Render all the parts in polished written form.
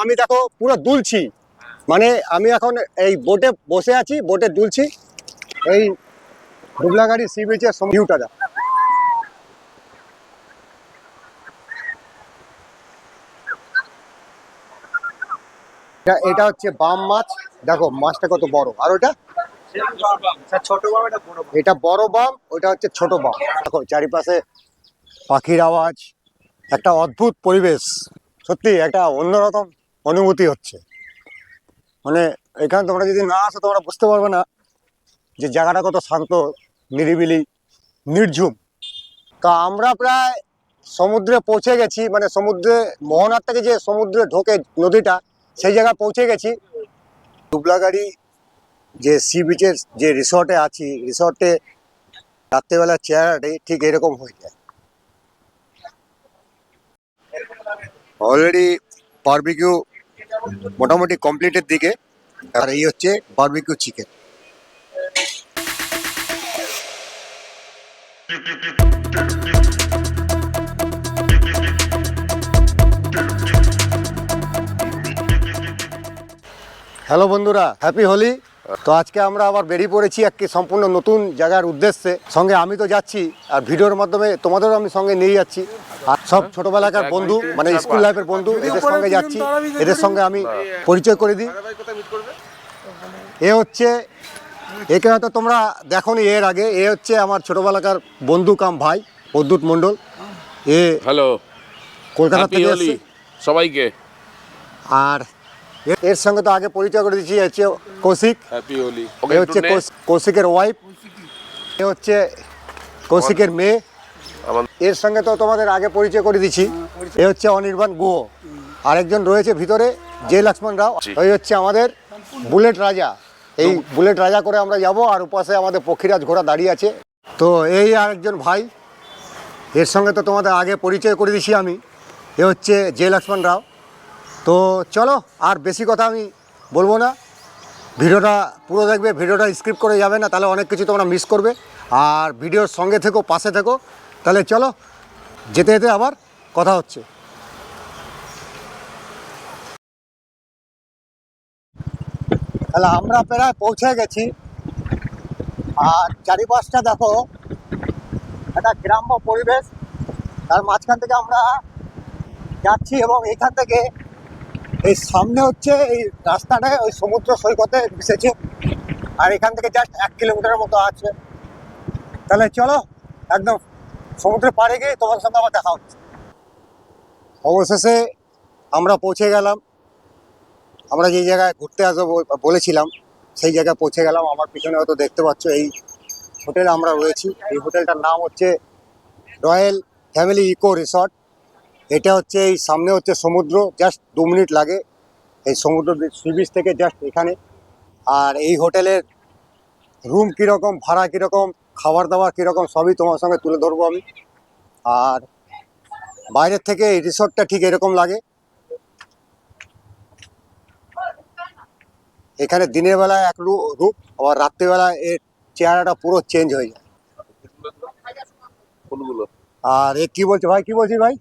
আমি দেখো পুরো দুলছি, মানে আমি এখন এই বোটে বসে আছি, বোটে দুলছি। এই দুবলাগাড়ি সি বিচের ভিউটা দেখো। এটা হচ্ছে বাম মাছ, দেখো মাছটা কত বড়। আর ওটা ছোট বাম, এটা বড় বাম, ওটা হচ্ছে ছোট বাম। দেখো চারিপাশে পাখির আওয়াজ, একটা অদ্ভুত পরিবেশ, সত্যি একটা অন্যরকম অনুভূতি হচ্ছে। মানে এখানে তোমরা যদি না আসো তোমরা বুঝতে পারবে না যে জায়গাটা কত শান্ত, নিরিবিলি, নির্ঝুম। তা আমরা প্রায় সমুদ্রে পৌঁছে গেছি, মানে সমুদ্রে মোহনার থেকে যে সমুদ্রে ঢোকে নদীটা, সেই জায়গায় পৌঁছে গেছি। দুবলাগাড়ি যে সি বিচের যে রিসর্টে আছি, রিসর্টে রাত্রেবেলা চেহারাটাই ঠিক এরকম হয়ে যায়। অলরেডি বারবিকিউ মোটামুটি কমপ্লিটের দিকে, আর এই হচ্ছে বারবিকিউ চিকেন। হ্যালো বন্ধুরা, হ্যাপি হোলি। তো আজকে আমরা আবার বেরিয়ে পড়েছি একটি সম্পূর্ণ নতুন জায়গার উদ্দেশ্যে। সঙ্গে আমি তো যাচ্ছি, আর ভিডিওর মাধ্যমে তোমাদেরও আমি সঙ্গে নিয়ে যাচ্ছি। আর সব ছোটবেলাকার বন্ধু, মানে স্কুল লাইফের বন্ধু, এদের সঙ্গে যাচ্ছি। এদের সঙ্গে আমি পরিচয় করে দিই। এ হচ্ছে, একে হয়তো তোমরা দেখোনি এর আগে, এ হচ্ছে আমার ছোটবেলাকার বন্ধু কাম ভাই, প্রদ্যুৎ মণ্ডল। এ হ্যালো, কলকাতা থেকে এসেছে সবাইকে। আর এর সঙ্গে তো আগে পরিচয় করে দিচ্ছি, হচ্ছে কৌশিক। হ্যাপি হোলি। এ হচ্ছে কৌশিকের ওয়াইফ, এ হচ্ছে কৌশিকের মেয়ে। এর সঙ্গে তো তোমাদের আগে পরিচয় করে দিচ্ছি, এ হচ্ছে অনির্বাণ গুহ। আরেকজন রয়েছে ভিতরে, জে লক্ষ্মণ রাও। ওই হচ্ছে আমাদের বুলেট রাজা। এই বুলেট রাজা করে আমরা যাব, আর উপাসে আমাদের পক্ষীরাজ ঘোড়া দাঁড়িয়ে আছে। তো এই আরেকজন ভাই, এর সঙ্গে তো তোমাদের আগে পরিচয় করে দিচ্ছি আমি, এ হচ্ছে জে লক্ষ্মণ রাও। তো চলো, আর বেশি কথা আমি বলবো না, ভিডিওটা পুরো দেখবে, ভিডিওটা স্কিপ করে যাবে না, তাহলে অনেক কিছু তোমরা মিস করবে। আর ভিডিওর সঙ্গে থেকো, পাশে থেকো। তাহলে চলো, যেতে যেতে আবার কথা হচ্ছে। তাহলে আমরা প্রায় পৌঁছে গেছি, আর চারিপাশটা দেখো, একটা গ্রাম্য পরিবেশ। তার মাঝখান থেকে আমরা যাচ্ছি, এবং এখান থেকে এই সামনে হচ্ছে এই রাস্তাটায় ওই সমুদ্র সৈকতে মিশেছে, আর এখান থেকে জাস্ট 1 কিলোমিটারের মতো আছে। তাহলে চলো, একদম সমুদ্রের পাড়ে গিয়ে তোমার সঙ্গে আবার দেখা হচ্ছে। অবশেষে আমরা পৌঁছে গেলাম। আমরা যে জায়গায় ঘুরতে আসবো বলেছিলাম, সেই জায়গায় পৌঁছে গেলাম। আমার পিছনে হয়তো দেখতে পাচ্ছ এই হোটেলে আমরা রয়েছি। এই হোটেলটার নাম হচ্ছে রয়্যাল ফ্যামিলি ইকো রিসর্ট। এটা হচ্ছে এই সামনে হচ্ছে সমুদ্র, জাস্ট 2 মিনিট লাগে এই সমুদ্র সি বিচ থেকে জাস্ট এখানে। আর এই হোটেলের রুম কীরকম, ভাড়া কীরকম, খাবার দাবার কীরকম, সবই তোমার সঙ্গে তুলে ধরবো আমি। আর বাইরের থেকে এই রিসর্টটা ঠিক এরকম লাগে। এখানে দিনের বেলায় এক রূপ, আবার রাত্রিবেলায় এর চেহারাটা পুরো চেঞ্জ হয়ে যায়। আর এ কি বলছে ভাই, কি বলছি ভাই?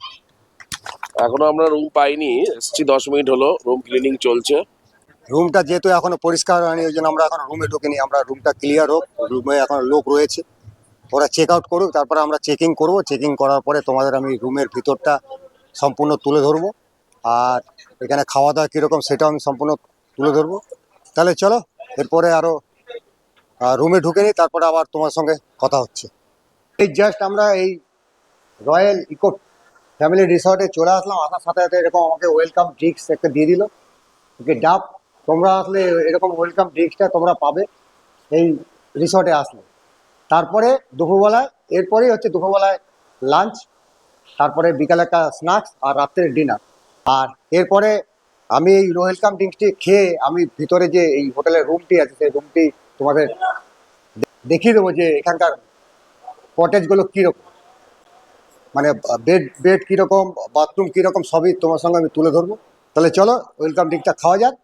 এখনো আমরা রুম পাইনি, এসছি 10 মিনিট হলো, রুম ক্লিনিং চলছে। রুমটা যেহেতু এখনো পরিষ্কার হয়নি, ওই জন্য আমরা এখন রুমে ঢুকিনি। আমরা রুমটা ক্লিয়ার হোক, রুমে এখন লোক রয়েছে, ওরা চেক আউট করুক, তারপরে আমরা চেকিং করব। চেকিং করার পরে তোমাদের আমি রুমের ভিতরটা সম্পূর্ণ তুলে ধরবো, আর এখানে খাওয়া দাওয়া কীরকম সেটাও আমি সম্পূর্ণ তুলে ধরবো। তাহলে চলো, এরপরে আরও রুমে ঢুকে নিই, তারপরে আবার তোমার সঙ্গে কথা হচ্ছে। এই জাস্ট আমরা এই রয়্যাল ইকো ফ্যামিলি রিসর্টে চলে আসলাম। আসার সাথে সাথে এরকম আমাকে ওয়েলকাম ড্রিঙ্কস একটা দিয়ে দিল, ওকে ডাব। তোমরা আসলে এরকম ওয়েলকাম ড্রিঙ্কসটা তোমরা পাবে এই রিসর্টে আসলে। তারপরে দুপুরবেলায়, এরপরেই হচ্ছে দুপুরবেলায় লাঞ্চ, তারপরে বিকালে একটা স্ন্যাক্স, আর রাত্রের ডিনার। আর এরপরে আমি এই ওয়েলকাম ড্রিঙ্কসটি খেয়ে আমি ভিতরে যে এই হোটেলের রুমটি আছে, সেই রুমটি তোমাদের দেখিয়ে দেবো যে এখানকার কটেজগুলো কীরকম, মানে বেড কীরকম, বাথরুম কীরকম, সবই তোমার সঙ্গে আমি তুলে ধরবো। তাহলে চলো, ওয়েলকাম ড্রিঙ্কটা খাওয়া যাক।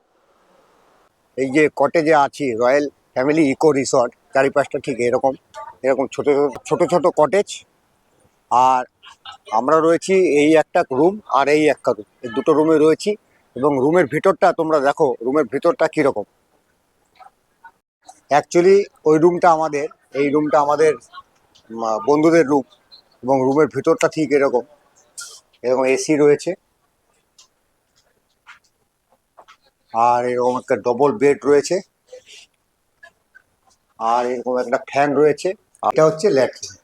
এই যে কটেজে আছি, রয়্যাল ফ্যামিলি ইকো রিসর্ট, চারিপাশটা ঠিক এরকম এরকম ছোট ছোট ছোট কটেজ। আর আমরা রয়েছি এই একটা রুম, আর এই একটা রুম, এই দুটো রুমে রয়েছি। এবং রুমের ভিতরটা তোমরা দেখো, রুমের ভিতরটা কিরকম। অ্যাকচুয়ালি ওই রুমটা আমাদের, এই রুমটা আমাদের বন্ধুদের রুম, এবং রুমের ভিতরটা ঠিক এরকম। এরকম এসি রয়েছে, আর এরকম একটা ডবল বেড রয়েছে, আর এরকম একটা ফ্যান রয়েছে। এটা হচ্ছে ল্যাট্রিন,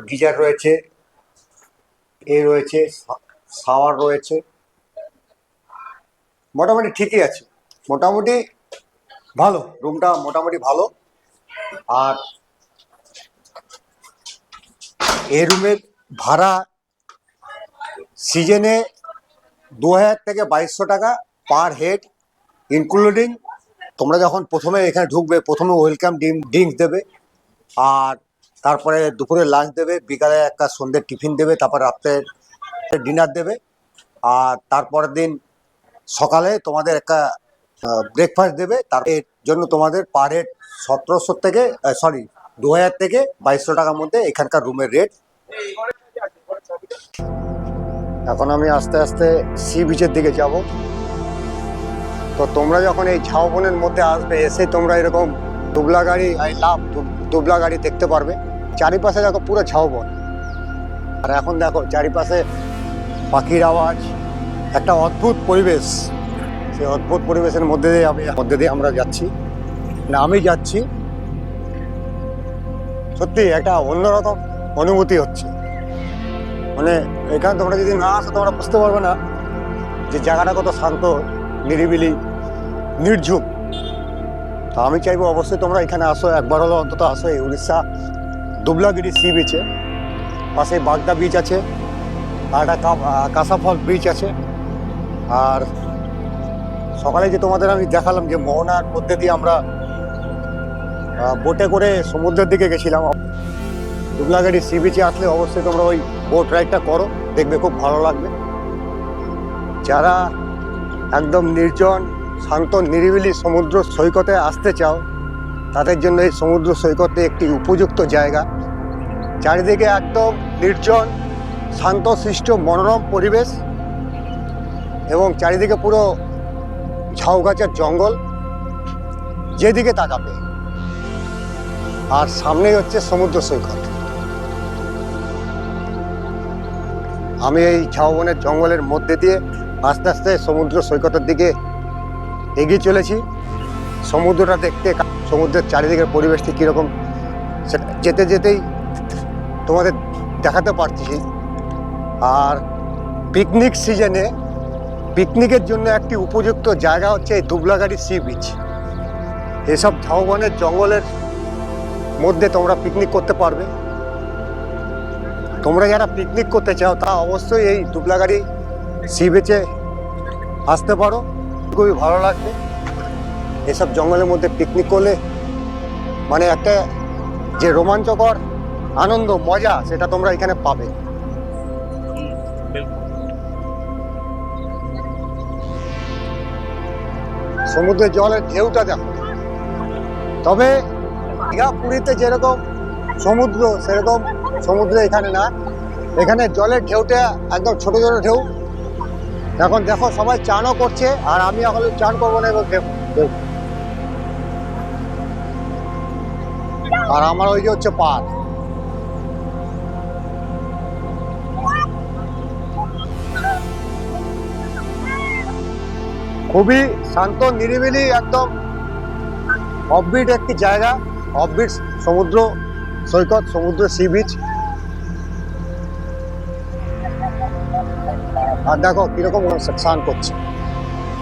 গিজার রয়েছে, এ রয়েছে, শাওয়ার রয়েছে। মোটামুটি ঠিকই আছে, মোটামুটি ভালো, রুমটা মোটামুটি ভালো। আর এই রুমের ভাড়া সিজনে 2000 থেকে 2200 টাকা পার হেড, ইনক্লুডিং তোমরা যখন প্রথমে এখানে ঢুকবে, প্রথমে ওয়েলকাম ড্রিঙ্কস দেবে, আর তারপরে দুপুরে লাঞ্চ দেবে, বিকালে একটা সন্ধ্যের টিফিন দেবে, তারপর রাত্রে ডিনার দেবে, আর তারপরের দিন সকালে তোমাদের একটা ব্রেকফাস্ট দেবে। তার এর জন্য তোমাদের পার হেড 1700 থেকে 2000 থেকে 2200 টাকার মধ্যে এখানকার রুমের রেট। এখন আমি আস্তে আস্তে সি বিচের দিকে যাব। তো তোমরা যখন এই ঝাউবনের মধ্যে আসবে, এসে তোমরা এরকম দুবলা গাড়ি, আই লাভ দুবলা গাড়ি দেখতে পারবে। চারিপাশে দেখো পুরো ঝাউবন, আর এখন দেখো চারিপাশে পাখির আওয়াজ, একটা অদ্ভুত পরিবেশ। সেই অদ্ভুত পরিবেশের মধ্যে দিয়ে আমরা যাচ্ছি, না আমি যাচ্ছি। সত্যি একটা অন্যরকম অনুভূতি হচ্ছে। মানে এখানে তোমরা যদি না আসো, তোমরা বুঝতে পারবে না যে জায়গাটা কত শান্ত, নিরিবিলি, নির্ঝুম। তো আমি চাইবো অবশ্যই তোমরা এখানে আসো, একবার হলো অন্তত আসো এই উড়িষ্যা দুবলাগিরি সি বিচে। পাশে বাগদা বিচ আছে, আর একটা কাঁসাফল বিচ আছে। আর সকালে যে তোমাদের আমি দেখালাম যে মোহনার মধ্যে দিয়ে আমরা বোটে করে সমুদ্রের দিকে গেছিলাম। দুবলাগিরি সি বিচে আসলে অবশ্যই তোমরা ওই বোট রাইডটা করো, দেখবে খুব ভালো লাগবে। যারা একদম নির্জন, শান্ত, নিরিবিলি সমুদ্র সৈকতে আসতে চাও, তাদের জন্য এই সমুদ্র সৈকতে একটি উপযুক্ত জায়গা। চারিদিকে একদম নির্জন, শান্তশিষ্ট, মনোরম পরিবেশ, এবং চারিদিকে পুরো ঝাউ গাছের জঙ্গল, যেদিকে তাকাবে। আর সামনেই হচ্ছে সমুদ্র সৈকত। আমি এই ঝাউবনের জঙ্গলের মধ্যে দিয়ে আস্তে আস্তে সমুদ্র সৈকতের দিকে এগিয়ে চলেছি। সমুদ্রটা দেখতে, সমুদ্রের চারিদিকের পরিবেশটি কীরকম সেটা যেতে যেতেই তোমাদের দেখাতে পারছি। আর পিকনিক সিজনে পিকনিকের জন্য একটি উপযুক্ত জায়গা হচ্ছে এই দুবলাগাড়ি সি বিচ। এসব ঝাউবনের জঙ্গলের মধ্যে তোমরা পিকনিক করতে পারবে। তোমরা যারা পিকনিক করতে চাও, তা অবশ্যই এই দুবলাগাড়ি সি বিচে আসতে পারো, খুবই ভালো লাগবে। এসব জঙ্গলের মধ্যে পিকনিক করলে মানে একটা যে রোমাঞ্চকর আনন্দ, মজা, সেটা তোমরা এখানে পাবে। সমুদ্রের জলের ঢেউটা দেখো। তবে দীঘা পুরীতে যেরকম সমুদ্র, সেরকম সমুদ্র এখানে না। এখানে জলের ঢেউটা একদম ছোট ছোট ঢেউ। এখন দেখো সবাই চানও করছে, আর আমি এখন চান করবো না, এবং ঢেউ। আর আমার ওই যে হচ্ছে পাড়। খুবই শান্ত, নিরিবিলি, একদম অফবিট একটি জায়গা, অফবিট সমুদ্র সৈকত, সমুদ্র সি বিচ। আর দেখো কিরকম স্নান করছে।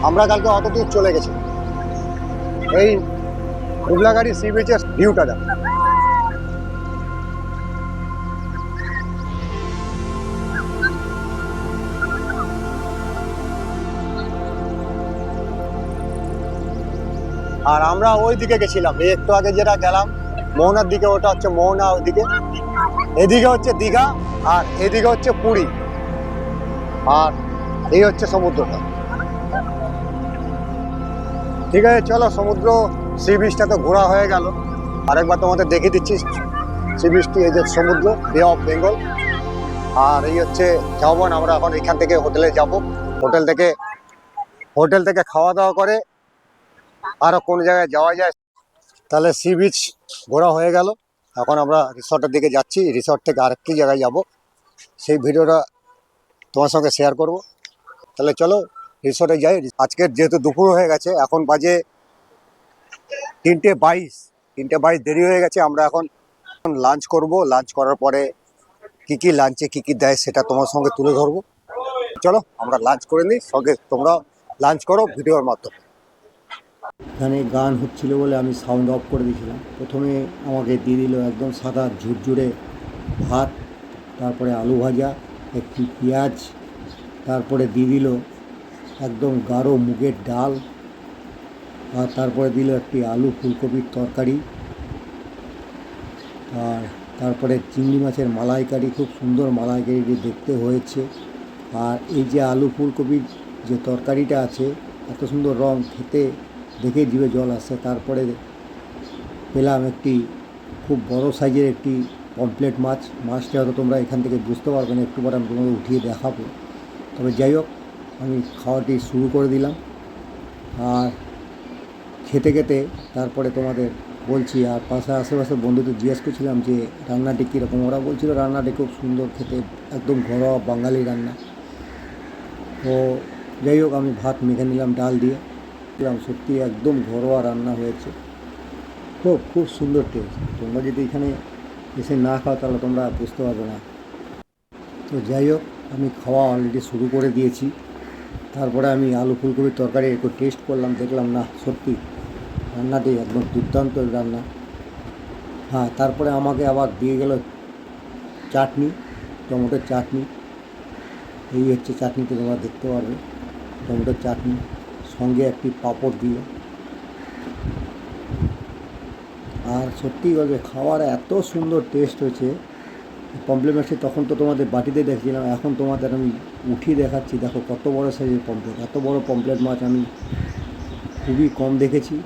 আমরা কালকে অত দূর চলে গেছি। এই দুবলাগাড়ি সি বিচের ভিউটা দেখো। আর আমরা ওই দিকে গেছিলাম, এই একটু আগে যেটা গেলাম মোহনার দিকে, ওটা হচ্ছে মোহনা ওইদিকে। এদিকে হচ্ছে দীঘা, আর এদিকে হচ্ছে পুরী, আর এই হচ্ছে সমুদ্রটা। ঠিক আছে, চলো সমুদ্র সি বিচটা তো ঘোরা হয়ে গেল, আরেকবার তোমাদের দেখিয়ে দিচ্ছি সি বিচটি। এই যে সমুদ্র, বে অফ বেঙ্গল। আর এই হচ্ছে ঝাউবন। আমরা এখন এখান থেকে হোটেলে যাব। হোটেল থেকে খাওয়া দাওয়া করে আরো কোন জায়গায় যাওয়া যায়। তাহলে সি বিচ ঘোরা হয়ে গেল। এখন আমরা রিসর্টের দিকে যাচ্ছি। রিসর্ট থেকে আরেকটি জায়গায় যাব, সেই ভিডিওটা তোমার সঙ্গে শেয়ার করব। তাহলে চলো রিসর্টে যাই। আজকের যেহেতু দুপুর হয়ে গেছে, এখন বাজে 3:22 দেরি হয়ে গেছে। আমরা এখন লাঞ্চ করব। লাঞ্চ করার পরে কি লাঞ্চে কি দেয় সেটা তোমার সঙ্গে তুলে ধরবো। চলো আমরা লাঞ্চ করে নিই, সঙ্গে তোমরা লাঞ্চ করো ভিডিওর মাধ্যমে। এখানে গান হচ্ছিল বলে আমি সাউন্ড অফ করে দিয়েছিলাম। প্রথমে আমাকে দিয়ে দিল একদম সাদা ঝুরঝুরে ভাত, তারপরে আলু ভাজা, একটি পেঁয়াজ, তারপরে দিয়ে দিল একদম গাঢ় মুগের ডাল, আর তারপরে দিল একটি আলু ফুলকপির তরকারি, আর তারপরে চিংড়ি মাছের মালাইকারি, খুব সুন্দর মালাইকারিটি দেখতে হয়েছে। আর এই যে আলু ফুলকপির যে তরকারিটা আছে, এত সুন্দর রং, খেতে দেখে জিভে জল আসছে। তারপরে পেলাম একটি খুব বড় সাইজের একটি পমফ্লেট মাছ। মাছটা হয়তো তোমরা এখান থেকে বুঝতে পারবে না, একটু পরে আমি তোমাদের উঠিয়ে দেখাবো। তবে যাই হোক, আমি খাওয়াটি শুরু করে দিলাম। আর খেতে খেতে তারপরে তোমাদের বলছি। আর আশেপাশে বন্ধুদের জিজ্ঞেস করছিলাম যে রান্নাটি কীরকম। ওরা বলছিল রান্নাটি খুব সুন্দর খেতে, একদম ঘরোয়া বাঙালি রান্না। তো যাই হোক, আমি ভাত মেখে নিলাম ডাল দিয়ে। সত্যি একদম ঘরোয়া রান্না হয়েছে, খুব সুন্দর টেস্ট। তোমরা যদি এখানে এসে না খাও তাহলে তোমরা বুঝতে পারবে না। তো যাই হোক, আমি খাওয়া অলরেডি শুরু করে দিয়েছি। তারপরে আমি আলু ফুলকপির তরকারি একটু টেস্ট করলাম, দেখলাম না সত্যি রান্নাটি একদম দুর্দান্ত রান্না। হ্যাঁ, তারপরে আমাকে আবার দিয়ে গেল চাটনি, টমেটোর চাটনি। এই হচ্ছে চাটনিটা, তোমরা দেখতে পারবে, টমেটোর চাটনি, সঙ্গে একটি পাঁপড় দিল। আর সত্যি বলবে, খাওয়ার এত সুন্দর টেস্ট হয়েছে। কমপ্লিমেন্টসি তখন তো তোমাদের বাটিতে দেখছিলাম, এখন তোমাদের আমি উঠিয়ে দেখাচ্ছি। দেখো কত বড় সাইজের পমপ্লেট। এত বড় পমপ্লেট মাছ আমি খুবই কম দেখেছি।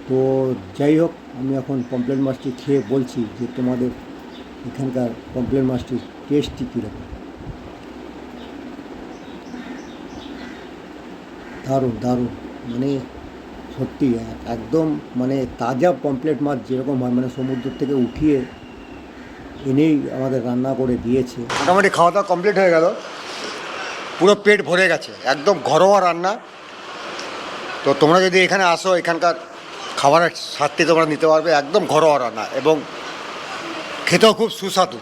তো যাই হোক, আমি এখন পমপ্লেট মাছটি খেয়ে বলছি যে তোমাদের এখানকার পমপ্লেট মাছটির টেস্টটি কীরকম। দারুণ দারুণ, মানে সত্যি একদম মানে তাজা পমপ্লেট মাছ যেরকম হয়, মানে সমুদ্র থেকে উঠিয়ে এনেই আমাদের রান্না করে দিয়েছে। মোটামুটি খাওয়া দাওয়া কমপ্লিট হয়ে গেল, পুরো পেট ভরে গেছে, একদম ঘরোয়া রান্না। তো তোমরা যদি এখানে আসো, এখানকার খাবারের স্বাদটি তোমরা নিতে পারবে। একদম ঘরোয়া রান্না এবং খেতেও খুব সুস্বাদু।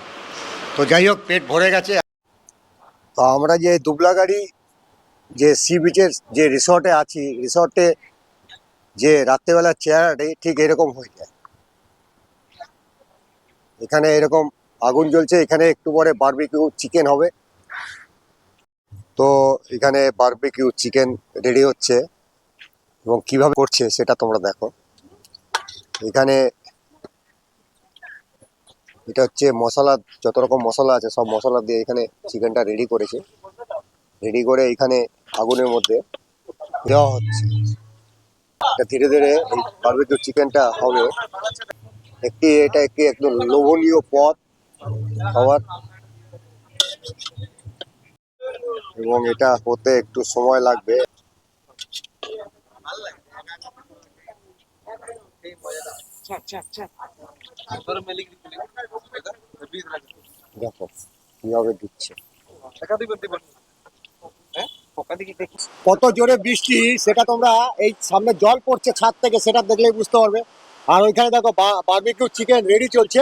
তো যাই হোক, পেট ভরে গেছে। তো আমরা যে দুবলাগাড়ি যে সি বিচের যে রিসর্টে আছি, রিসর্টে যে রাত্রেবেলার চেহারাটি ঠিক এরকম হয়ে যায়। এখানে এরকম আগুন জ্বলছে, এখানে একটু পরে বারবিকিউ চিকেন হবে। তো এখানে বারবিকিউ চিকেন রেডি হচ্ছে এবং কিভাবে করছে সেটা তোমরা দেখো। এখানে এটা হচ্ছে মশলা, যত রকম মশলা আছে সব মশলা দিয়ে এখানে চিকেনটা রেডি করেছে। রেডি করে এখানে আগুনের মধ্যে দেওয়া হচ্ছে। এটা ধীরে ধীরে এই বারবিকিউ চিকেনটা হবে। এটা একটি একদম লোভনীয় পদ খাবার, এবং এটা হতে একটু সময় লাগবে। দেখো কিভাবে দিচ্ছে, কত জোরে বৃষ্টি সেটা তোমরা এই সামনে জল পড়ছে ছাদ থেকে, সেটা দেখলেই বুঝতে পারবে। আর ওইখানে দেখো বারবিকিউ চিকেন রেডি চলছে,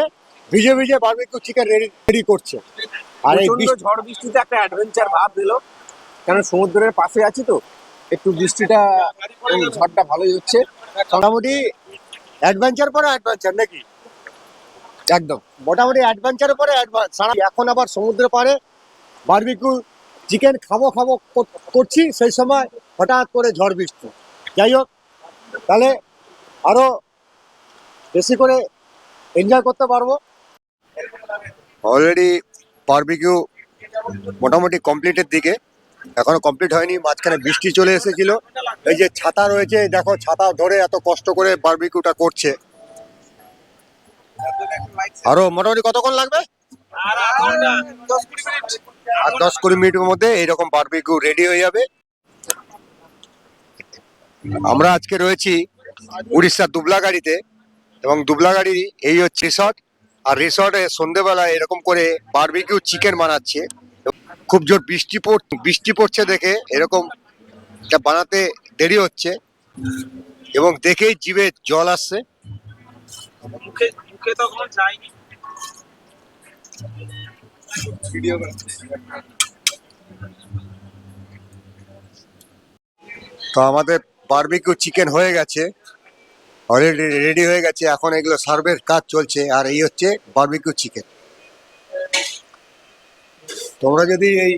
ভিজে ভিজে বারবিকিউ চিকেন রেডি করছে। আর এই ঝড় বৃষ্টিতে একটা অ্যাডভেঞ্চার ভাব দিল, কারণ সমুদ্রের পাশে আছি তো একটু বৃষ্টিটা, এই ঝড়টা ভালোই হচ্ছে। মোটামুটি অ্যাডভেঞ্চার পরে অ্যাডভেঞ্চার নাকি, একদম মোটামুটি অ্যাডভেঞ্চারের পরে অ্যাডভান্স। এখন আবার সমুদ্রে পারে বারবিকিউ চিকেন খাবো খাবো করছি, সেই সময় হঠাৎ করে ঝড় বৃষ্টি। যাই হোক, তাহলে আরো বেশি করে এনজয় করতে পারবো। অলরেডি বারবিকিউ মোটামুটি কমপ্লিটের দিকে, এখনো কমপ্লিট হয়নি। মাঝখানে বৃষ্টি চলে এসেছিল। এই যে ছাতা রয়েছে, দেখো ছাতা ধরে এত কষ্ট করে বারবিকিউটা করছে। আরো মোটামুটি কতক্ষণ লাগবে? আর 10-20 মিনিটের মধ্যে এইরকম বারবিকিউ রেডি হয়ে যাবে। আমরা আজকে রয়েছি উড়িষ্যার দুবলাগাড়িতে, এবং দুবলাগাড়ির এই হচ্ছে রিসর্ট। আর রিসর্টে সন্ধেবেলায় এরকম করে বারবিকিউ চিকেন বানাচ্ছে। খুব জোর বৃষ্টি পড়ছে দেখে এরকম এটা বানাতে দেরি হচ্ছে, এবং দেখেই জিভে জল আসছে। তো আমাদের বারবিকিউ চিকেন হয়ে গেছে, অলরেডি রেডি হয়ে গেছে। এখন এগুলো সার্ভের কাজ চলছে। আর এই হচ্ছে বারবিকিউ চিকেন। তোমরা যদি এই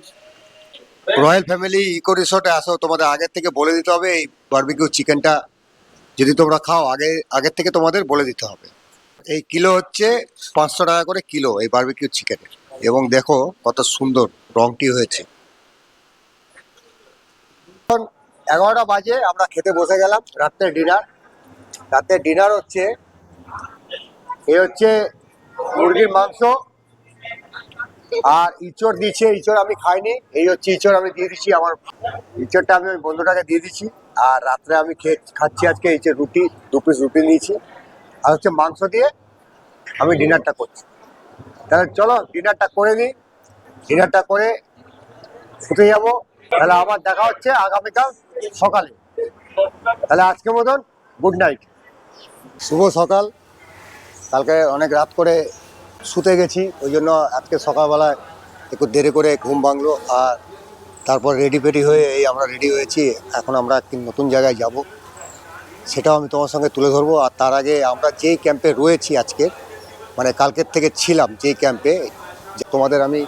রয়্যাল ফ্যামিলি ইকো রিসোর্টে আসো, তোমাদের আগের থেকে বলে দিতে হবে এই বারবিকিউ চিকেনটা যদি তোমরা খাও, আগের থেকে তোমাদের বলে দিতে হবে। এই কিলো হচ্ছে 500 টাকা করে কিলো এই বারবিকিউ চিকেনের। এবং দেখো কত সুন্দর রংটি হয়েছে। এখন 11টা বাজে, আমরা খেতে বসে গেলাম রাত্রের ডিনার। রাতের ডিনার হচ্ছে এই হচ্ছে মুরগির মাংস, আর ইঁচড় দিচ্ছে। ইঁচড় আমি খাইনি, এই হচ্ছে ইঁচড় আমি দিয়ে দিচ্ছি। আমার ইঁচড়টা আমি ওই বন্ধুটাকে দিয়ে দিচ্ছি। আর রাত্রে আমি খাচ্ছি আজকে ইঁচড় রুটি, 2 পিস রুটি নিয়েছি। আর হচ্ছে মাংস দিয়ে আমি ডিনারটা করছি। তাহলে চলো ডিনারটা করে নিই। ডিনারটা করে শুতে যাবো। তাহলে আবার দেখা হচ্ছে আগামীকাল সকালে। তাহলে আজকের মতন গুড নাইট, শুভ সকাল। কালকে অনেক রাত করে শুতে গেছি, ওই জন্য আজকে সকালবেলায় একটু দেরি করে ঘুম ভাঙলো। আর তারপর রেডি ফেডি হয়ে এই আমরা রেডি হয়েছি। এখন আমরা একটি নতুন জায়গায় যাব, সেটাও আমি তোমার সঙ্গে তুলে ধরবো। আর তার আগে আমরা যেই ক্যাম্পে রয়েছি আজকে, মানে কালকের থেকে ছিলাম যেই ক্যাম্পে, তোমাদের আমি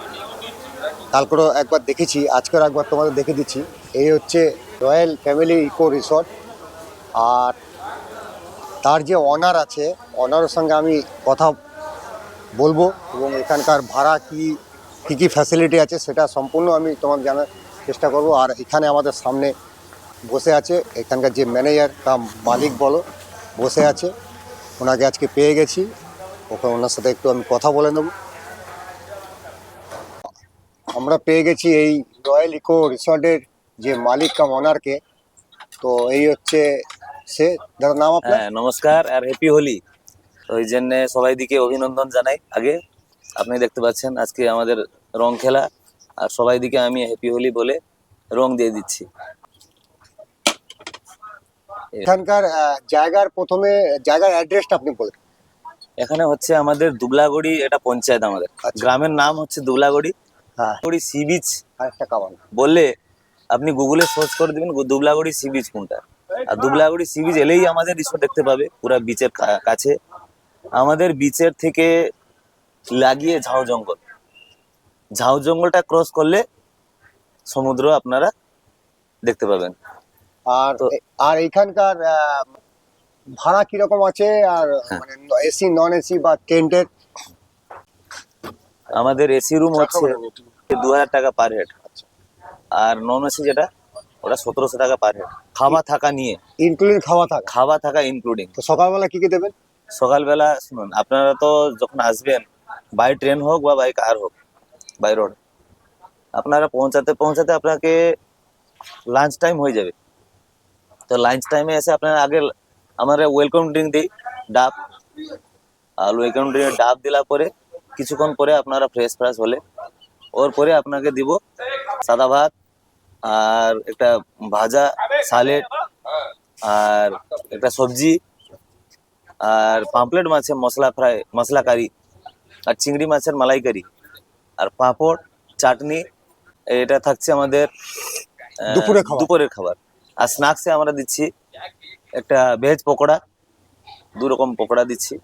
কালকেরও একবার দেখেছি, আজকের একবার তোমাদের দেখে দিচ্ছি। এই হচ্ছে রয়্যাল ফ্যামিলি ইকো রিসর্ট। আর তার যে অনার আছে, অনারের সঙ্গে আমি কথা বলবো, এবং এখানকার ভাড়া কী ফ্যাসিলিটি আছে সেটা সম্পূর্ণ আমি তোমাকে জানার চেষ্টা করব। আর এখানে আমাদের সামনে বসে আছে এখানকার যে ম্যানেজার বা মালিক বলো, বসে আছে। ওনাকে আজকে পেয়ে গেছি, ওনার সাথে একটু আমি কথা বলে নেব। আমরা পেয়ে গেছি এই রয়্যাল ইকো রিসর্টের যে মালিক কাম অনারকে। তো এই হচ্ছে সে। দাদা, নাম আপনার? হ্যাঁ, নমস্কার আর হ্যাপি হোলি। তো এই জন্য সবাই দিকে অভিনন্দন জানাই। আগে আপনি দেখতে পাচ্ছেন আজকে আমাদের রং খেলা, আর সবাই দিকে আমি হ্যাপি হোলি বলে রং দিয়ে দিচ্ছি। এখানকার প্রথমে জায়গার অ্যাড্রেসটা আপনি বলেন। এখানে হচ্ছে আমাদের দুবলাগড়ি, এটা পঞ্চায়েত আমাদের। আচ্ছা। গ্রামের নাম হচ্ছে দুবলাগড়ি। হ্যাঁ, সি বিচ আরেকটা কামান বললে আপনি গুগলে সার্চ করে দিবেন দুবলাগড়ি সি বিচ কোনটা। আর দুবলাগড়ি সি বিচ এলেই আমাদের রিসোর্ট দেখতে পাবে, পুরা বিচের কাছে। আমাদের বিচের থেকে লাগিয়ে ঝাউ জঙ্গল, ঝাউ জঙ্গলটা ক্রস করলে সমুদ্র আপনারা দেখতে পাবেন। আর তো- আর এখানকার ভাড়া কিরকম আছে? আর হ্যাঁ। মানে এসি, নন এসি বা টেন্টের? আমাদের এসি রুম হচ্ছে 2000 টাকা পার হেড, আর নন এসি যেটা ওটা 1700 টাকা পার হেড, খাওয়া থাকা নিয়ে। ইনক্লুডিং খাওয়া থাকা? খাওয়া থাকা ইনক্লুডিং। তো সকালবেলা কি দেবেন? সকালবেলা শুনুন, আপনারা তো যখন আসবেন, বাই ট্রেন হোক বা বাই কার হোক, বাই রোড, আপনারা পৌঁছাতে আপনাকে লাঞ্চ টাইম হয়ে যাবে। তো লাঞ্চ টাইমে এসে আপনারা আগে আমরা ওয়েলকাম ড্রিঙ্ক দিই, ডাব। আর ওয়েলকাম ড্রিঙ্ক ডাব দিলা পরে কিছুক্ষণ পরে আপনারা ফ্রেশ হলে ওর পরে আপনাকে দিব সাদা ভাত, আর একটা ভাজা, সালেড, আর একটা সবজি, আর পাম্পলেট মাছের মশলা কারি, আর চিংড়ি মাছের মালাইকারি, আর পাঁপড়, চাটনি। এটা থাকছে আমাদের দুপুরের খাবার। আর স্ন্যাক্সে আমরা দিচ্ছি একটা ভেজ পকোড়া, 2 রকম পকোড়া দিচ্ছি,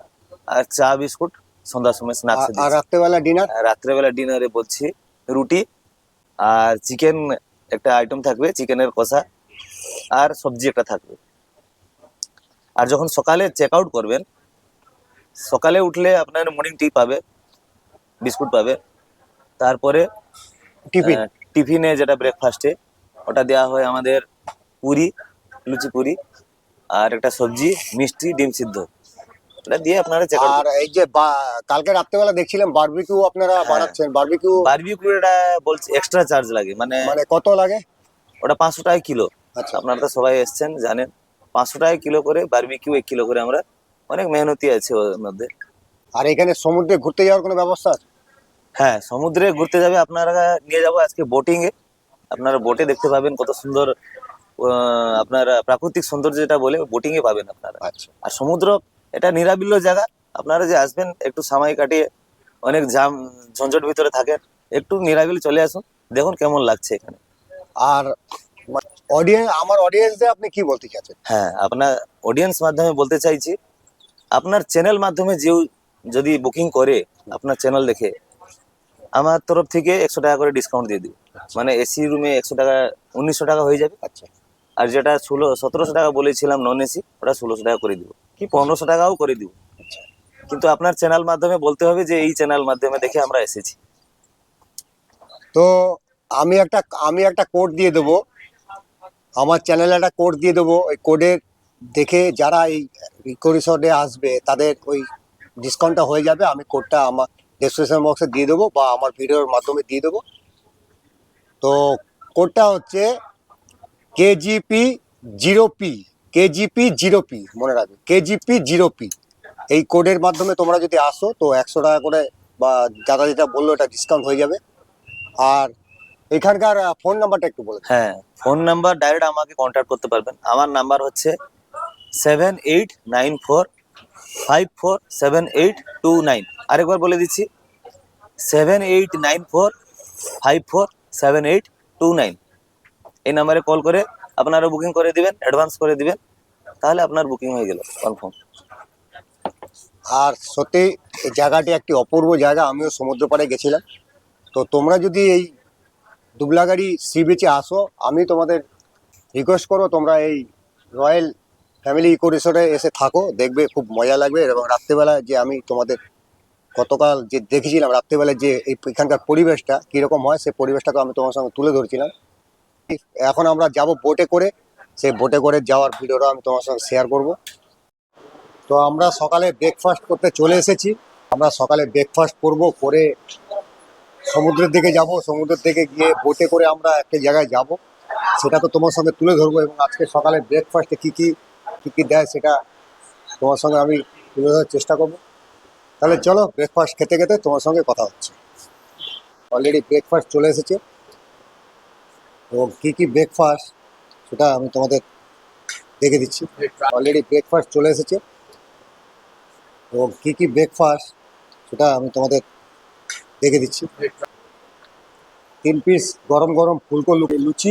আর চা বিস্কুট সন্ধ্যার সময় স্ন্যাক্সে আর দিচ্ছি। রাত্রেবেলা ডিনার? রাত্রেবেলা ডিনারে বলছি রুটি আর চিকেন একটা আইটেম থাকবে, চিকেনের কষা, আর সবজি একটা থাকবে। আর যখন সকালে চেক আউট করবেন, সকালে উঠলে আপনার মর্নিং টি পাবে, বিস্কুট পাবে। তারপরে টিফিন? টিফিনে যেটা ব্রেকফাস্টে ওটা দেওয়া হয় আমাদের পুরি, লুচি পুরি, আর একটা সবজি, মিষ্টি, ডিম সিদ্ধ। এটা দিয়ে আপনারা চেক আউট আর এই যে কালকে রাত্রেবেলা দেখছিলাম বারবিকিউ আপনারা বানাচ্ছেন, বারবিকিউ বারবিকিউ এটা বলছে এক্সট্রা চার্জ লাগে, মানে মানে কত লাগে? ওটা 500 টাকা কিলো। আচ্ছা। আপনারা তো সবাই এসছেন জানেন, 500 টাকা কিলো করে বারবিকিউ 1 কিলো করে আমরা, অনেক মেহনতি আছে ওর মধ্যে। আর এখানে সমুদ্রে ঘুরতে যাওয়ার কোনো ব্যবস্থা আছে? হ্যাঁ, সমুদ্রে ঘুরতে যাবে আপনারা, নিয়ে যাবো আজকে বোটিং এ। আপনারা বোটে দেখতে পাবেন কত সুন্দর আপনারা প্রাকৃতিক সৌন্দর্য যেটা বলে বোটিং এ পাবেন আপনারা। আচ্ছা। আর সমুদ্র এটা নিরাবিল্য জায়গা, আপনারা যে আসবেন একটু সময় কাটিয়ে, অনেক জাম ঝঞ্ঝট ভিতরে থাকেন, একটু নিরাবিল চলে আসুন, দেখুন কেমন লাগছে এখানে। আর আমার অডিয়েন্সদের আপনি কি বলতে চাচ্ছেন? হ্যাঁ, আপনার অডিয়েন্স মাধ্যমে বলতে চাইছি, আপনার চ্যানেল মাধ্যমে যে যদি বুকিং করে আপনার চ্যানেল দেখে, আমার তরফ থেকে 100 টাকা করে ডিসকাউন্ট দিয়ে দিব। মানে এসি রুমে 100 টাকা 1900 টাকা হয়ে যাবে। আচ্ছা। আর যেটা 1700 টাকা বলেছিলাম নন এসি, ওটা 1600 টাকা করে দিব, কি 1500 টাকাও করে দিব। কিন্তু আপনার চ্যানেল মাধ্যমে বলতে হবে যে এই চ্যানেল মাধ্যমে দেখে আমরা এসেছি। তো আমি একটা কোড দিয়ে দেবো, আমার চ্যানেলে একটা কোড দিয়ে দেবো। ওই কোডের দেখে যারা এই ইকো রিসর্টে আসবে তাদের ওই ডিসকাউন্টটা হয়ে যাবে। আমি কোডটা আমার ডেসক্রিপশন বক্সে দিয়ে দেবো বা আমার ভিডিওর মাধ্যমে দিয়ে দেবো। তো কোডটা হচ্ছে KGP0P, KGP0P, মনে রাখবে KGP0P। এই কোডের মাধ্যমে তোমরা যদি আসো তো 100 টাকা করে বা যারা যেটা বললো এটা ডিসকাউন্ট হয়ে যাবে। আর এখানকার ফোন নাম্বারটা একটু বলে দিন। হ্যাঁ, ফোন নাম্বার ডাইরেক্ট আমাকে কন্ট্যাক্ট করতে পারবেন। আমার নাম্বার হচ্ছে 7894547829। আরেকবার বলে দিচ্ছি, 7894547829। এই নাম্বারে কল করে আপনারা বুকিং করে দিবেন, অ্যাডভান্স করে দিবেন, তাহলে আপনার বুকিং হয়ে গেল কনফার্ম। আর সত্যি এই জায়গাটি একটি অপূর্ব জায়গা, আমিও সমুদ্র পাড়ে গেছিলাম। তো তোমরা যদি এই দুবলাগাড়ি সি বিচে আসো, আমি তোমাদের রিকোয়েস্ট করো তোমরা এই রয়্যাল ফ্যামিলি ইকো রিসোর্টে এসে থাকো, দেখবে খুব মজা লাগবে। এবং রাত্রেবেলা যে আমি তোমাদের গতকাল যে দেখেছিলাম রাত্রেবেলা যে এখানকার পরিবেশটা কীরকম হয়, সেই পরিবেশটাকে আমি তোমার সঙ্গে তুলে ধরছিলাম। এখন আমরা যাব বোটে করে, সেই বোটে করে যাওয়ার ভিডিওটা আমি তোমার সঙ্গে শেয়ার করব। তো আমরা সকালে ব্রেকফাস্ট করতে চলে এসেছি। আমরা সকালে ব্রেকফাস্ট করব, করে সমুদ্রের দিকে যাব। সমুদ্রের দিকে গিয়ে বোটে করে আমরা একটা জায়গায় যাব, সেটা তো তোমার সঙ্গে তুলে ধরবো। এবং আজকে সকালে ব্রেকফাস্টে কী কী দেয় সেটা তোমার সঙ্গে আমি তুলে ধরার চেষ্টা করব। তাহলে চলো, ব্রেকফাস্ট খেতে খেতে তোমার সঙ্গে কথা হচ্ছে। অলরেডি ব্রেকফাস্ট চলে এসেছে, এবং কী ব্রেকফাস্ট সেটা আমি তোমাদের দেখে দিচ্ছি। অলরেডি ব্রেকফাস্ট চলে এসেছে, এবং কী ব্রেকফাস্ট সেটা আমি তোমাদের দেখে দিচ্ছি। 3 পিস গরম গরম ফুলকো লুচি,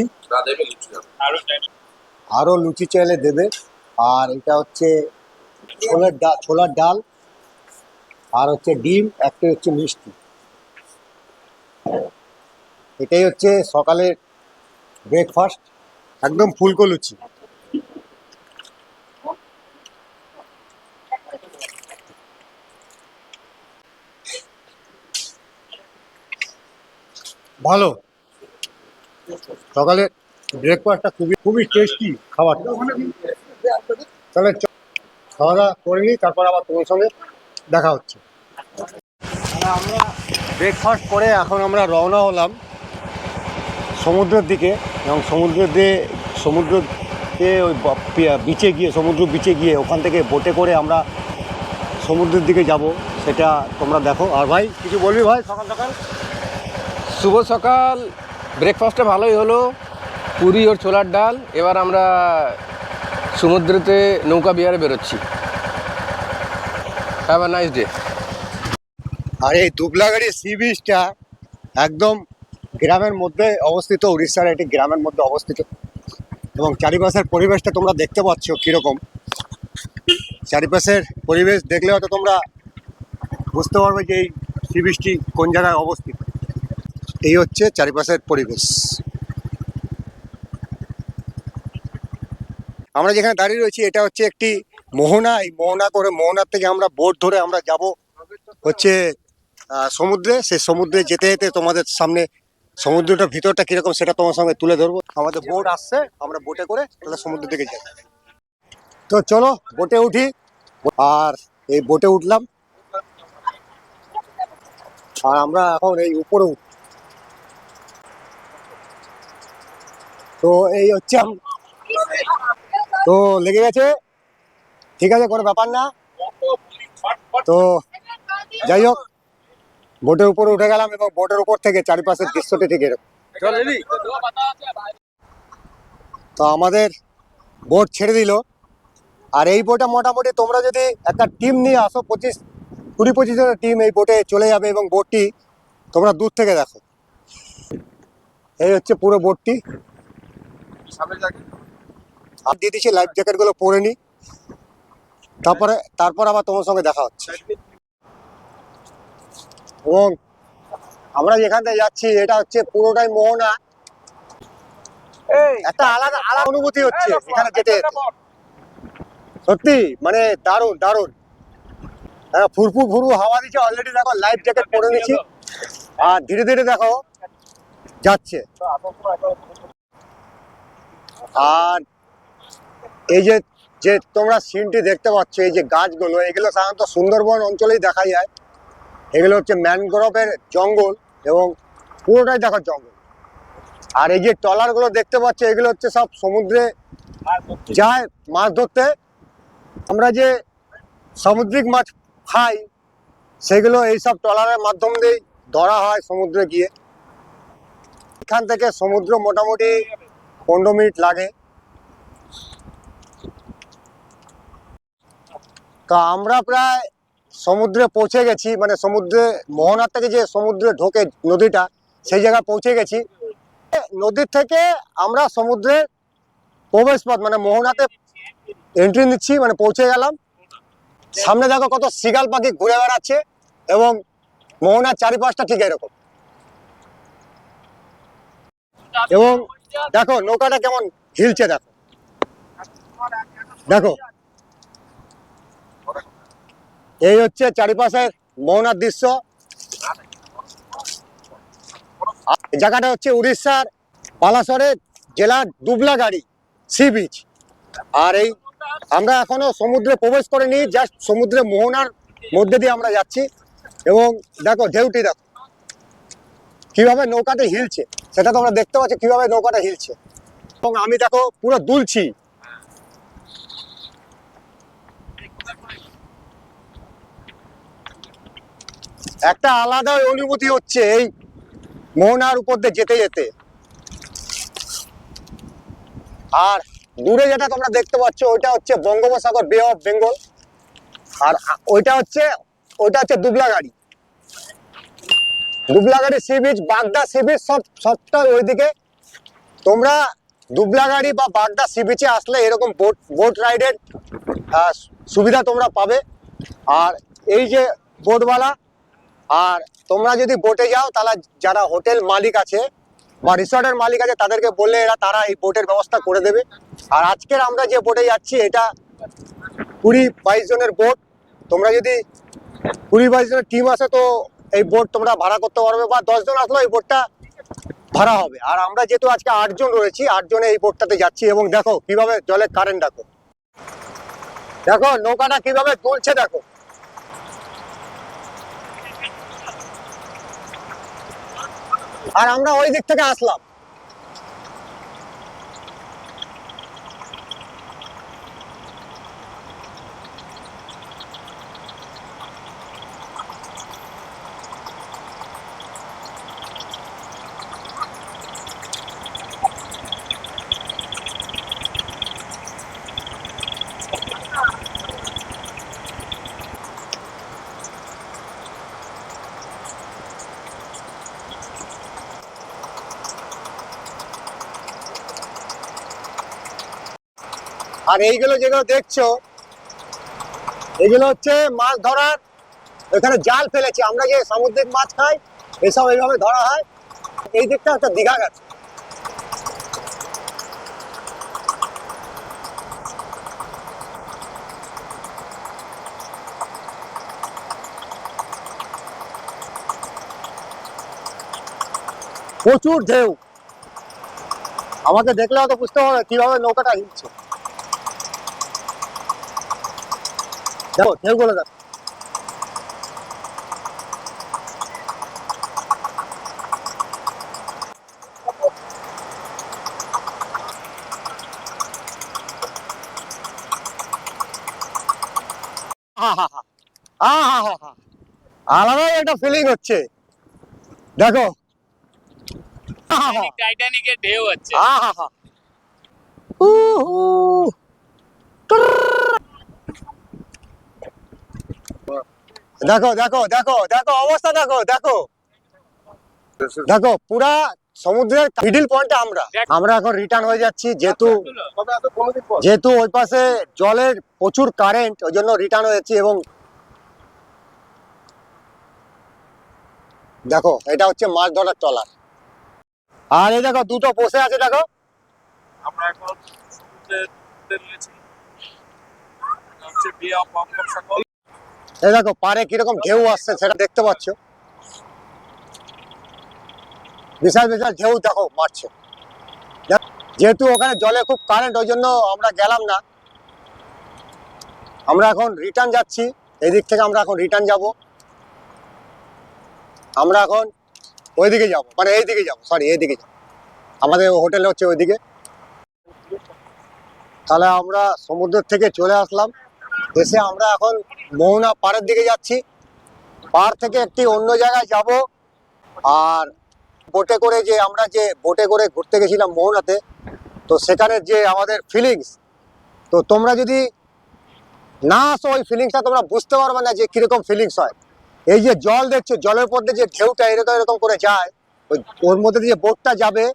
আরও লুচি চাইলে দেবে। আর এটা হচ্ছে ছোলার ডাল, আর হচ্ছে ডিম, একটা হচ্ছে মিষ্টি। এটাই হচ্ছে সকালের ব্রেকফাস্ট, একদম ফুলকো লুচি। ভালো, সকালে ব্রেকফাস্টটা খুবই টেস্টি খাবারটা। তাহলে খাওয়া দাওয়া করে নিই, তারপর আবার তোমার সঙ্গে দেখা হচ্ছে। আমরা ব্রেকফাস্ট করে এখন আমরা রওনা হলাম সমুদ্রের দিকে। এবং সমুদ্রতে ওই বিচে গিয়ে, সমুদ্র বিচে গিয়ে ওখান থেকে বোটে করে আমরা সমুদ্রের দিকে যাব, সেটা তোমরা দেখো। আর ভাই কিছু বলবি ভাই? সকাল সকাল শুভ সকাল। ব্রেকফাস্টটা ভালোই হলো, পুরি ওর ছোলার ডাল। এবার আমরা সমুদ্রেতে নৌকা বিহারে বেরোচ্ছি। Have a nice day. আর এই দুবলাগাড়ি সি বিচটা একদম গ্রামের মধ্যে অবস্থিত, উড়িষ্যার একটি গ্রামের মধ্যে অবস্থিত। এবং চারিপাশের পরিবেশটা তোমরা দেখতে পাচ্ছ কীরকম। চারিপাশের পরিবেশ দেখলে হয়তো তোমরা বুঝতে পারবে যে এই সি বিচটি কোন জায়গায় অবস্থিত। এই হচ্ছে চারিপাশের পরিবেশ। আমরা যেখানে দাঁড়িয়ে রয়েছি এটা হচ্ছে একটি মোহনা। এই মোহনার থেকে আমরা বোট ধরে আমরা যাব হচ্ছে সমুদ্রে। সেই সমুদ্রে যেতে যেতে তোমাদের সামনে সমুদ্রটার ভিতরটা কিরকম সেটা তোমার সঙ্গে তুলে ধরবো। আমাদের বোট আসছে, আমরা বোটে করে তাহলে সমুদ্রের দিকে যাই। তো চলো বোটে উঠি। আর এই বোটে উঠলাম, আর আমরা এখন এই উপরে তো এই হচ্ছে তো লেগে গেছে, ঠিক আছে, কোনো ব্যাপার না। তো যাই হোক, বোটের উপরে উঠে গেলাম এবং বোটের উপর থেকে চারিপাশের দৃশ্যটি ঠিক এরকম। তো আমাদের বোট ছেড়ে দিল, আর এই বোটে মোটামুটি তোমরা যদি একটা টিম নিয়ে আসো, 20-25 জনের টিম এই বোটে চলে যাবে এবং বোটটি তোমরা দূর থেকে দেখো। এই হচ্ছে পুরো বোটটি। আর দিয়ে দিচ্ছি লাইফ জ্যাকেটগুলো পরে নি, তারপর আবার তোমার সঙ্গে দেখা হচ্ছে। এবং আমরা যেখান থেকে যাচ্ছি এটা হচ্ছে পুরোটাই মোহনা, একটা আলাদা আলাদা অনুভূতি হচ্ছে এখানে যেতে যেতে। সত্যি মানে দারুণ দারুণ, ফুরফুর ফুরফুর হাওয়া দিচ্ছে। অলরেডি দেখো লাইফ জ্যাকেট পরে নিচ্ছি, আর ধীরে ধীরে দেখো যাচ্ছে। আর এই যে যে তোমরা সিনটি দেখতে পাচ্ছ, এই যে গাছগুলো, এগুলো সাধারণত সুন্দরবন অঞ্চলেই দেখা যায়। এগুলো হচ্ছে ম্যানগ্রোভের জঙ্গল এবং পুরোটাই দেখো জঙ্গল। আর এই যে ট্রলারগুলো দেখতে পাচ্ছ, এগুলো হচ্ছে সব সমুদ্রে যায় মাছ ধরতে। আমরা যে সামুদ্রিক মাছ খাই সেগুলো এইসব ট্রলারের মাধ্যম দিয়েই ধরা হয় সমুদ্রে গিয়ে। এখান থেকে সমুদ্র মোটামুটি 15 মিনিট লাগে। তো আমরা প্রায় সমুদ্রে পৌঁছে গেছি, মানে সমুদ্রে মোহনার থেকে যে সমুদ্রে ঢোকে নদীটা, সেই জায়গায় পৌঁছে গেছি। নদীর থেকে আমরা সমুদ্রের প্রবেশ পথ মানে মোহনাতে এন্ট্রি নিচ্ছি, মানে পৌঁছে গেলাম। সামনে দেখো কত সিগাল পাখি ঘুরে বেড়াচ্ছে এবং মোহনার চারিপাশটা ঠিক এরকম। এবং দেখো নৌকাটা কেমন হিলছে, দেখো দেখো। এই হচ্ছে চারিপাশের মোহনার দৃশ্য। এই জায়গাটা হচ্ছে উড়িষ্যার বালাসরের জেলার দুবলাগাড়ি সি বিচ। আর এই আমরা এখনো সমুদ্রে প্রবেশ করিনি, জাস্ট সমুদ্রে মোহনার মধ্যে দিয়ে আমরা যাচ্ছি। এবং দেখো ঢেউটি দেখো কিভাবে নৌকাটা হিলছে, সেটা তোমরা দেখতে পাচ্ছ কিভাবে নৌকাটা হিলছে। এবং আমি দেখো পুরো দুলছি। একটা আলাদা অনুভূতি হচ্ছে এই মোহনার উপর দিয়ে যেতে যেতে। আর দূরে যেটা তোমরা দেখতে পাচ্ছ ওইটা হচ্ছে বঙ্গোপসাগর, বে অফ বেঙ্গল। আর ওইটা হচ্ছে দুবলাগাড়ি, দুবলাগাড়ি সি বিচ, বাগদা সি বিচ, সবটা ওইদিকে। তোমরা দুবলাগাড়ি বা বাগদা সি বিচে আসলে এরকম বোট রাইডের সুবিধা তোমরা পাবে। আর এই যে বোটওয়ালা, আর তোমরা যদি বোটে যাও তাহলে যারা হোটেল মালিক আছে বা রিসর্টের মালিক আছে তাদেরকে বললে তারা এই বোটের ব্যবস্থা করে দেবে। আর আজকের আমরা যে বোটে যাচ্ছি এটা 20-22 জনের বোট। তোমরা যদি 20-22 জনের টিম আসে তো এই বোট তোমরা ভাড়া করতে পারবে, বা 10 জন আসলেও এই বোটটা ভাড়া হবে। আর আমরা যেহেতু আজকে 8 জন রয়েছি, 8 জনে এই বোটটাতে যাচ্ছি। এবং দেখো কিভাবে জলের কারেন্ট, দেখো দেখো নৌকাটা কিভাবে দুলছে, দেখো। আর আমরা ওই দিক থেকে আসলাম। আর এইগুলো যেগুলো দেখছো এগুলো হচ্ছে মাছ ধরার, এখানে জাল ফেলেছে। আমরা যে সামুদ্রিক মাছ খাই এসব এইভাবে ধরা হয়। এই দিকটা একটা দীঘা গেছে। প্রচুর ঢেউ, আমাকে দেখলে হয়তো বুঝতে পারবে কিভাবে নৌকাটা হিলছে। দেখো ঢেউগুলো দেখো। আহা, আলাদাই একটা ফিলিং হচ্ছে, দেখো। টাইটানিকের ঢেউ হচ্ছে। আহা, উহু, টুরর। দেখো দেখো দেখো দেখো অবস্থা, দেখো দেখো দেখো, পুরা সমুদ্রের মিডিল পয়েন্টে আমরা এখন রিটার্ন হয়ে যাচ্ছি, যেহেতু ওই পাশে জলের প্রচুর কারেন্ট, ওই জন্য রিটার্ন হয়েছি। এবং দেখো এটা হচ্ছে মাছ ধরার ট্রলার, আর এই দেখো দুটো বসে আছে, দেখো। আমরা এখন সমুদ্রের মধ্যে রয়েছি। এটা হচ্ছে বে অফ বঙ্গোপসাগর। এই দেখো পাড়ে কিরকম ঢেউ আসছে সেটা দেখতে পাচ্ছ, বিশাল বিশাল ঢেউ দেখো মারছে। যেহেতু ওখানে জলে খুব কারেন্ট, ওই জন্য আমরা গেলাম না। আমরা এখন রিটার্ন যাচ্ছি, এই দিক থেকে আমরা এখন রিটার্ন যাব। আমরা এখন ওইদিকে যাব, মানে এইদিকে যাব, সরি এইদিকে যাব, আমাদের হোটেল হচ্ছে ওইদিকে। তাহলে আমরা সমুদ্র থেকে চলে আসলাম, এসে আমরা এখন মোহনা পাড়ের দিকে যাচ্ছি। পাড় থেকে একটি অন্য জায়গায় যাব। আর বোটে করে আমরা যে বোটে করে ঘুরতে গেছিলাম মোহনাতে, তো সেখানে যে আমাদের ফিলিংস, তো তোমরা যদি না আসো ওই ফিলিংসটা তোমরা বুঝতে পারবে না যে কিরকম ফিলিংস হয়। এই যে জল দেখছো, জলের মধ্যে যে ঢেউটা এরকম এরকম করে যায়, ওর মধ্যে যে বোটটা যাবে,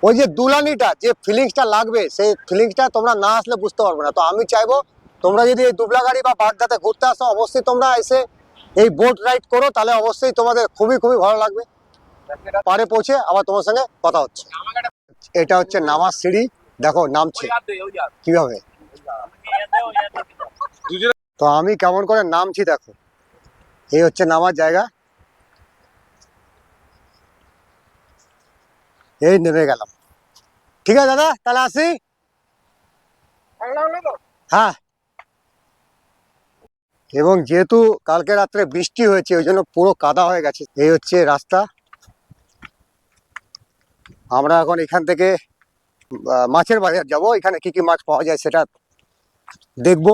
ওই যে দুলানিটা যে ফিলিংসটা লাগবে, সেই ফিলিংসটা তোমরা না আসলে বুঝতে পারবে না। তো আমি চাইবো তোমরা যদি এই দুবলাগাড়ি বা বাগদাতে ঘুরতে আসো, অবশ্যই তোমরা এসে এই বোট রাইড করো, তাহলে অবশ্যই তোমাদের খুবই খুবই ভালো লাগবে। পাড়ে পৌঁছে আবার তোমার সঙ্গে কথা হচ্ছে। এটা হচ্ছে নামার সিঁড়ি, দেখো নামছে কিভাবে। তো আমি কেমন করে নামছি দেখো, এই হচ্ছে নামার জায়গা, এই নেমে গেলাম। ঠিক আছে দাদা, তাহলে আসি। হ্যাঁ, এবং যেহেতু কালকে রাত্রে বৃষ্টি হয়েছে, ওই জন্য পুরো কাদা হয়ে গেছে। এই হচ্ছে রাস্তা। আমরা এখন এখান থেকে মাছের বাজার যাব, এখানে কি কি মাছ পাওয়া যায় সেটা দেখব।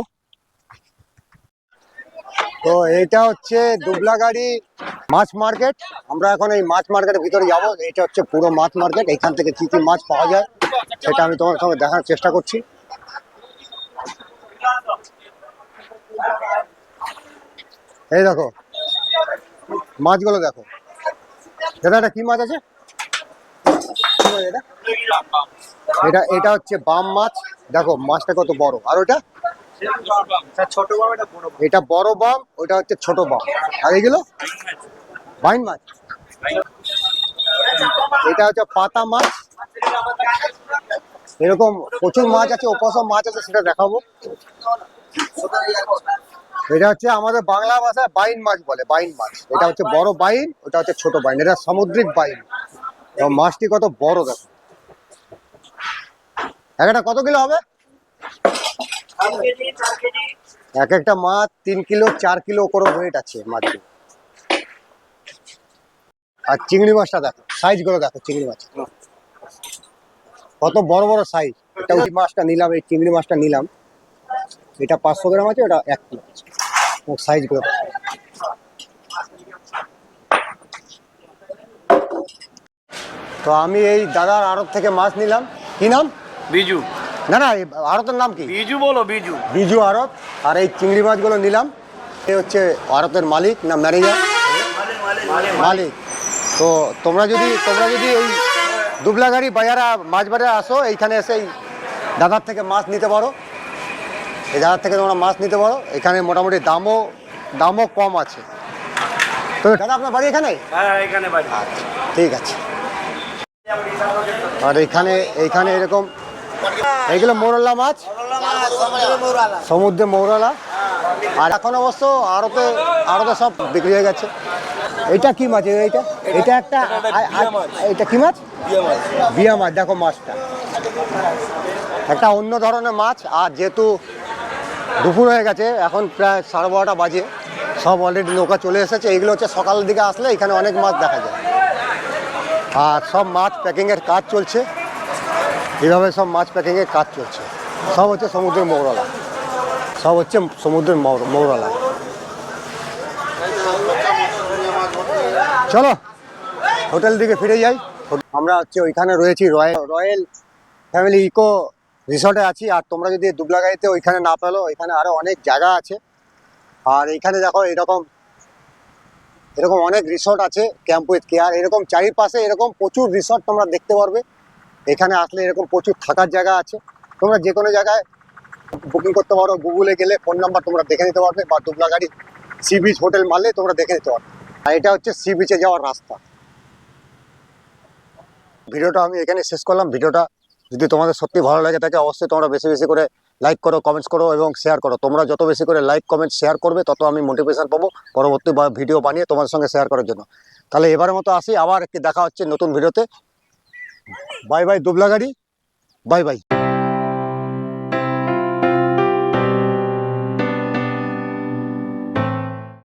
তো এটা হচ্ছে দুবলাগাড়ি মাছ মার্কেট। আমরা এখন এই মাছ মার্কেটের ভিতরে যাব। এটা হচ্ছে পুরো মাছ মার্কেট, এখান থেকে কি কি মাছ পাওয়া যায় সেটা আমি তোমার সঙ্গে দেখার চেষ্টা করছি। এই দেখো মাছগুলো দেখো, দাদা এটা কি মাছ আছে? এটা এটা হচ্ছে বাম মাছ, দেখো মাছটা কত বড়। আর ওটা ছোট বাম, এটা বড় বাম। এটা বড় বাম, ওটা হচ্ছে ছোট বাম। আর এগুলো বাইন মাছ, এটা হচ্ছে পাতা মাছ। এরকম প্রচুর মাছ আছে, ওপাশে মাছ আছে, সেটা দেখাবো। এটা হচ্ছে আমাদের বাংলা ভাষায় বাইন মাছ বলে, বাইন মাছ। এটা হচ্ছে বড় বাইন, ওটা হচ্ছে ছোট বাইন, এটা সামুদ্রিক বাইন। এবং মাছটি কত বড় দেখো। একটা কত কিলো হবে? এক একটা মাছ 3 কিলো 4 কিলো করে ওয়েট আছে মাছগুলো। আর চিংড়ি মাছটা দেখো, সাইজ গুলো দেখো, চিংড়ি মাছ কত বড় বড় সাইজ। এটা ওই মাছটা নিলাম, এই চিংড়ি মাছটা নিলাম, এটা 500 গ্রাম আছে, ওটা 1 কিলো সাইজ গুলো। তো আমি এই দাদার আড়ত থেকে মাছ নিলাম। কি নাম? বিজু। না না, আড়তের নাম কি? বিজু বলো, বিজু। বিজু আড়ত। আর এই চিংড়ি মাছগুলো নিলাম। এ হচ্ছে আড়তের মালিক না ম্যানেজার? মালিক। তো তোমরা যদি এই দুবলাগাড়ি বাজারে মাছ বাজারে আসো, এইখানে এসে এই দাদার থেকে মাছ নিতে পারো। এই দাদার থেকে তোমরা মাছ নিতে পারো। এখানে মোটামুটি দামও কম আছে। তো দাদা আপনার বাড়ি এখানে? হ্যাঁ, এখানে বাড়ি। আচ্ছা, ঠিক আছে। আর এইখানে এরকম এইগুলো মৌরলা মাছ, সমুদ্রে মৌরলা। আর এখন অবশ্য আড়তে সব বিক্রি হয়ে গেছে। এটা কি মাছ? এটা একটা এটা কি মাছ? বিয়া মাছ। দেখো মাছটা একটা অন্য ধরনের মাছ। আর যেহেতু দুপুর হয়ে গেছে, এখন প্রায় 12:30 বাজে, সব অলরেডি নৌকা চলে এসেছে। এইগুলো হচ্ছে সকালের দিকে আসলে এখানে অনেক মাছ দেখা যায়। আর সব মাছ প্যাকিংয়ের কাজ চলছে, এইভাবে সব মাছ প্যাকিংয়ের কাজ চলছে। সব হচ্ছে সমুদ্রের মৌরলা, সব হচ্ছে সমুদ্রের মৌরলা। চলো হোটেল দিকে ফিরে যাই। আমরা হচ্ছে ওইখানে রয়েছি রয়্যাল ফ্যামিলি ইকো রিসর্টে আছি। আর তোমরা যদি দুবলাগাড়িতে ওইখানে না পেলো, এখানে আরো অনেক জায়গা আছে। আর এইখানে দেখো এরকম এরকম অনেক রিসর্ট আছে, ক্যাম্প উইথ কেয়ার, এরকম চারিপাশে এরকম প্রচুর রিসর্ট তোমরা দেখতে পারবে। এখানে আসলে এরকম প্রচুর থাকার জায়গা আছে। তোমরা যে কোনো জায়গায় বুকিং করতে পারো, গুগলে গেলে ফোন নাম্বার তোমরা দেখে নিতে পারবে, বা দুবলাগাড়ি সি বিচ হোটেল মারলে তোমরা দেখে নিতে পারবে। আর এটা হচ্ছে সি বিচে যাওয়ার রাস্তা। ভিডিওটা আমি এখানে শেষ করলাম। ভিডিওটা যদি তোমাদের সত্যি ভালো লাগে থাকে, অবশ্যই তোমরা বেশি বেশি করে লাইক করো, কমেন্টস করো এবং শেয়ার করো। তোমরা যত বেশি করে লাইক কমেন্ট শেয়ার করবে, তত আমি মোটিভেশন পাবো পরবর্তী ভিডিও বানিয়ে তোমাদের সঙ্গে শেয়ার করার জন্য। তাহলে এবারের মতো আসি, আবার একটি দেখা হচ্ছে নতুন ভিডিওতে। Bye bye Dublagari, bye by.